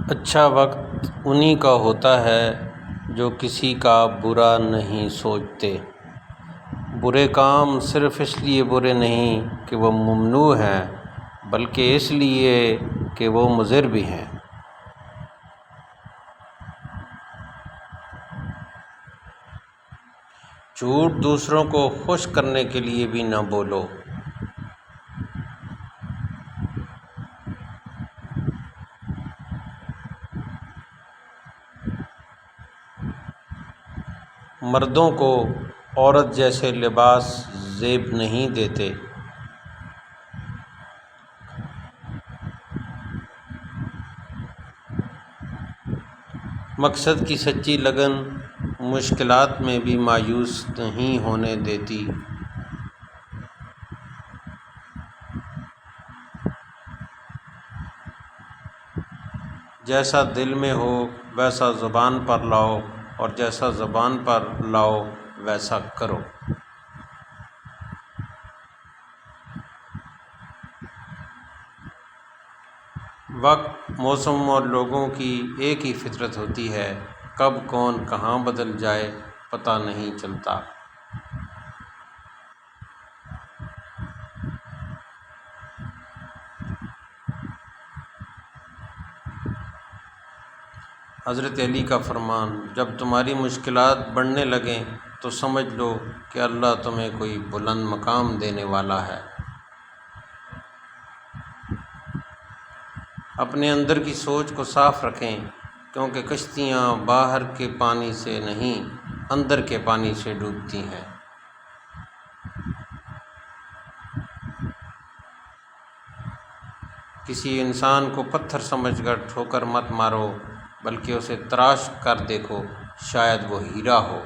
اچھا وقت انہی کا ہوتا ہے جو کسی کا برا نہیں سوچتے۔ برے کام صرف اس لیے برے نہیں کہ وہ ممنوع ہیں بلکہ اس لیے کہ وہ مضر بھی ہیں۔ جھوٹ دوسروں کو خوش کرنے کے لیے بھی نہ بولو۔ مردوں کو عورت جیسے لباس زیب نہیں دیتے۔ مقصد کی سچی لگن مشکلات میں بھی مایوس نہیں ہونے دیتی۔ جیسا دل میں ہو ویسا زبان پر لاؤ اور جیسا زبان پر لاؤ ویسا کرو۔ وقت، موسم اور لوگوں کی ایک ہی فطرت ہوتی ہے، کب کون کہاں بدل جائے پتہ نہیں چلتا۔ حضرت علی کا فرمان، جب تمہاری مشکلات بڑھنے لگیں تو سمجھ لو کہ اللہ تمہیں کوئی بلند مقام دینے والا ہے۔ اپنے اندر کی سوچ کو صاف رکھیں کیونکہ کشتیاں باہر کے پانی سے نہیں اندر کے پانی سے ڈوبتی ہیں۔ کسی انسان کو پتھر سمجھ کر ٹھوکر مت مارو بلکہ اسے تراش کر دیکھو، شاید وہ ہیرا ہو۔